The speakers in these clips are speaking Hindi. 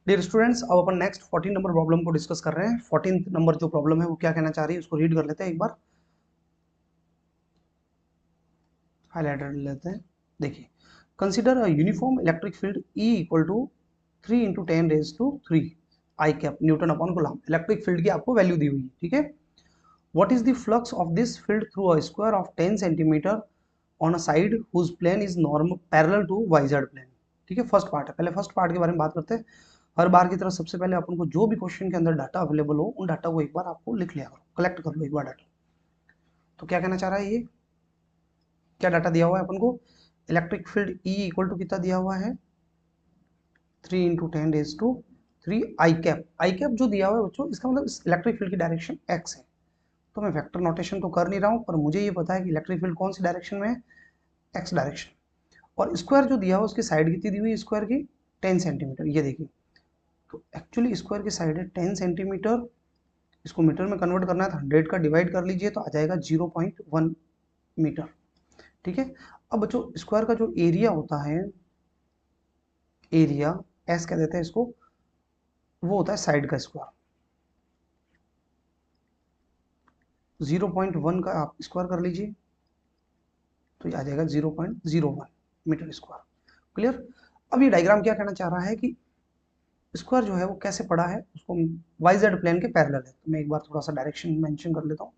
डियर स्टूडेंट्स, अब अपन नेक्स्ट 14 नंबर प्रॉब्लम को डिस्कस कर रहे हैं। 14 नंबर जो प्रॉब्लम है वो क्या कहना चाह रही है उसको रीड कर लेते हैं, एक बार हाईलाइटर लेते हैं। देखिए, consider a uniform electric field E equal to 3 into 10⁻³ i cap newton upon coulomb. Electric field की आपको वैल्यू दी हुई है, ठीक है। What is the flux of this field through a square of 10 centimetre on a side whose plane is normal parallel to YZ plane. ठीक है, फर्स्ट पार्ट है। पहले फर्स्ट पार्ट के बारे में बात करते हैं। हर बार की तरह सबसे पहले अपन को जो भी क्वेश्चन के अंदर डाटा अवेलेबल हो उन डाटा को एक बार आपको लिख लिया करो, कलेक्ट कर लो एक बार डाटा। तो क्या कहना चाह रहा है ये, क्या डाटा दिया हुआ है अपन को? Electric field E equal to कितना दिया हुआ है? 3 into 10⁻³ i cap. I cap जो दिया हुआ है बच्चों, इसका मतलब इस इलेक्ट्रिक फील्ड की डायरेक्शन x है। तो मैं वेक्टर नोटेशन तो कर नहीं रहा हूँ, पर मुझे ये पता है कि इलेक्ट्रिक फील्ड कौन सी डायरेक्शन में है, x डायरेक्शन। और स्क्वायर जो दिया हुआ है उसकी साइड कितनी दी हुई है स्क्वायर की? 10 सेंटीमीटर। ये देखिए, तो एक्चुअली स्क्वायर की साइड है 10 सेंटीमीटर। इसको मीटर में कन्वर्ट करना है तो 100 का डिवाइड कर लीजिए तो आ जाएगा 0.1 मीटर। ठीक है। अब बच्चों, स्क्वायर का जो एरिया होता है, एरिया एस कह देते हैं इसको, वो होता है साइड का स्क्वायर। 0.1 का आप स्क्वायर कर लीजिए तो ये आ जाएगा 0.01 मीटर स्क्वायर। क्लियर। अब ये डायग्राम क्या कहना चाह रहा है कि स्क्वायर जो है वो कैसे पड़ा है, उसको वाई जेड प्लेन के पैरेलल है। तो मैं एक बार थोड़ा सा डायरेक्शन मेंशन कर लेता हूँ।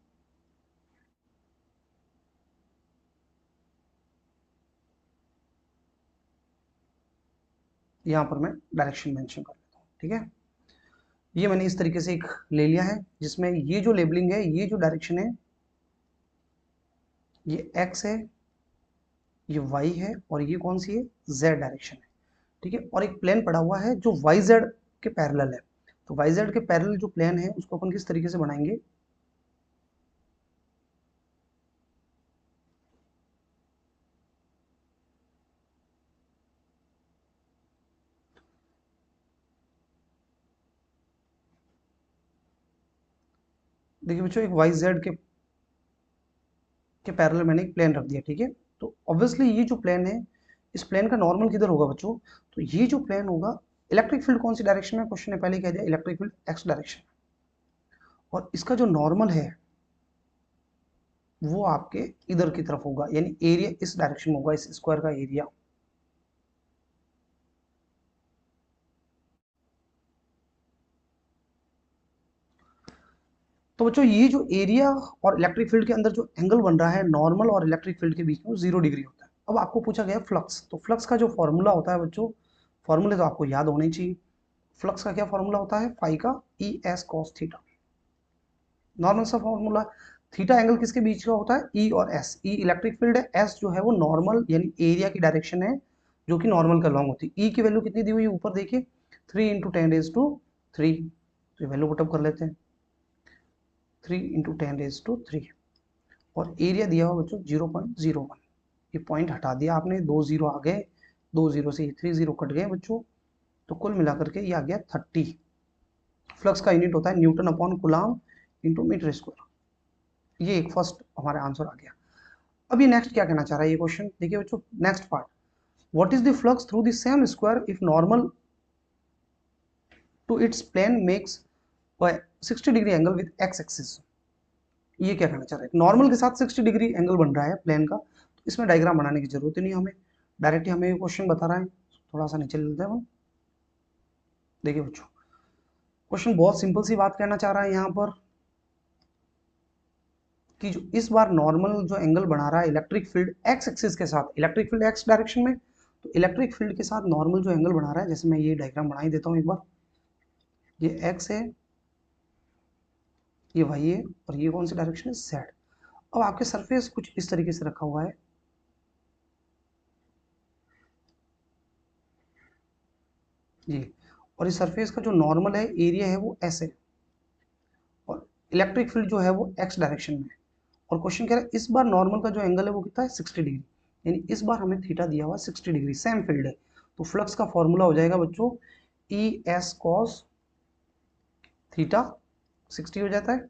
यहाँ पर मैं डायरेक्शन मेंशन कर लेता हूँ, ठीक है। ये मैंने इस तरीके से एक ले लिया है जिसमें ये जो लेबलिंग है, ये जो डायरेक्शन है, ये x है, ये y है, और ये कौन सी है? z डायरेक्शन है। ठीक है। और एक प्लेन पड़ा हुआ है जो yz के पैरेलल है। तो yz के पैरेलल जो प्लेन है उसको अपन किस तरीके से बनाएंगे? देखिए बच्चों, एक yz के पैरेलल मैंने एक प्लेन रख दिया, ठीक है। तो ऑब्वियसली ये जो प्लेन है, इस प्लेन का नॉर्मल किधर होगा बच्चों? तो ये जो प्लेन होगा, इलेक्ट्रिक फील्ड कौन सी डायरेक्शन में, क्वेश्चन ने पहले कह दिया इलेक्ट्रिक फील्ड एक्स डायरेक्शन। और इसका जो नॉर्मल है वो आपके इधर की तरफ होगा, यानी एरिया इस डायरेक्शन में होगा, इस स्क्वायर का एरिया। तो बच्चों, ये जो एरिया और इलेक्ट्रिक फील्ड के अंदर जो एंगल बन रहा है नॉर्मल और इलेक्ट्रिक फील्ड के बीच में, वो 0 डिग्री होता है। अब आपको पूछा गया फ्लक्स, तो फ्लक्स का जो फॉर्मूला होता है बच्चों, फॉर्मूले तो आपको याद होने चाहिए। फ्लक्स का क्या फॉर्मूला होता है? फाई का E S cos theta, normal सा फॉर्मूला। थीटा एंगल किसके बीच का होता है? ई और एस। ई इलेक्ट्रिक फील्ड है, एस जो है वो नॉर्मल यानी एरिया की डायरेक्शन है, जो कि नॉर्मल का लॉन्ग होती है। ई की वैल्यू कितनी दी हुई है ऊपर देखिए, 3 इंटू 10⁻3। तो ये वैल्यू पुटअप कर लेते हैं, 3 इंटू 10⁻3। और एरिया दिया हुआ बच्चों 0.01। ये पॉइंट हटा दिया आपने, 2 जीरो आ गए, 2 जीरो से 3 जीरो कट गए बच्चों। तो कुल मिलाकर के ये आ गया 30। फ्लक्स का यूनिट होता है newton upon coulomb into metre square. ये एक फर्स्ट हमारा आंसर आ गया। अब ये नेक्स्ट क्या कहना चाह रहा है ये क्वेश्चन, देखिए बच्चों next part. What is the flux through the same square if normal to its plane makes 60 degree angle with x axis. ये क्या कहना चाह रहा है? नॉर्मल के साथ 60 डिग्री एंगल बन रहा है प्लेन का, तो इसमें डायग्राम बनाने की जरूरत ही नहीं हमें, डायरेक्टली हमें ये क्वेश्चन बता रहा है। थोड़ा सा नीचे लेते हैं हम। देखिए बच्चों, क्वेश्चन बहुत सिंपल सी बात कहना चाह रहा है यहाँ पर कि जो इस बार नॉर्मल जो एंगल बना रहा है इलेक्ट्रिक फील्ड एक्स एक्सिस के साथ, इलेक्ट्रिक फील्ड एक्स डायरेक्शन में, तो इलेक्ट्रिक फील्ड के साथ नॉर्मल जो एंगल बना रहा है, जैसे मैं ये डायग्राम बना ही देता हूँ एक बार। ये एक्स है, ये वाई है, और ये कौन सी डायरेक्शन है? जेड। अब आपके सरफेस कुछ इस तरीके से रखा हुआ है, ये। और इस सरफेस का जो नॉर्मल है, एरिया है, वो एस है। और इलेक्ट्रिक फील्ड जो है वो एक्स डायरेक्शन में है। और क्वेश्चन कह रहा है इस बार नॉर्मल का जो एंगल है वो कितना है? 60 डिग्री। यानी इस बार हमें थीटा दिया हुआ है 60 डिग्री, सेम फील्ड है। तो फ्लक्स का फॉर्मूला हो जाएगा बच्चों ई एस कॉस थीटा, 60 हो जाता है।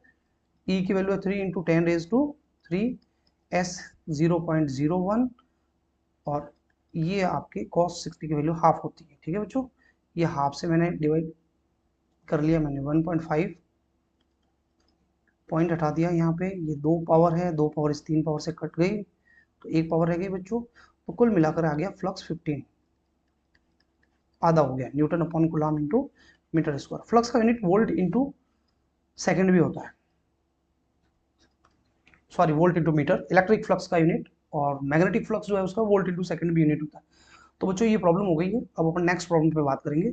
ई की वैल्यू है 3 इंटू 10⁻3, एस 0.01, और ये आपके कॉस 60 की वैल्यू हाफ होती है, ठीक है बच्चों। ये हाफ से मैंने डिवाइड कर लिया, मैंने 1.5 पॉइंट हटा दिया। यहाँ पे ये 2 पावर है, 2 पावर इस 3 पावर से कट गई, तो 1 पावर रह गई बच्चों। तो कुल मिलाकर आ गया फ्लक्स 15, आधा हो गया, newton upon coulomb into metre square. Flux का यूनिट वोल्ट इंटू सेकेंड भी होता है, sorry volt into metre. Electric flux का यूनिट और मैग्नेटिक फ्लक्स जो है उसका वोल्ट इंटू सेकंड भी यूनिट होता है। तो बच्चों ये प्रॉब्लम हो गई है। अब अपन नेक्स्ट प्रॉब्लम पे बात करेंगे।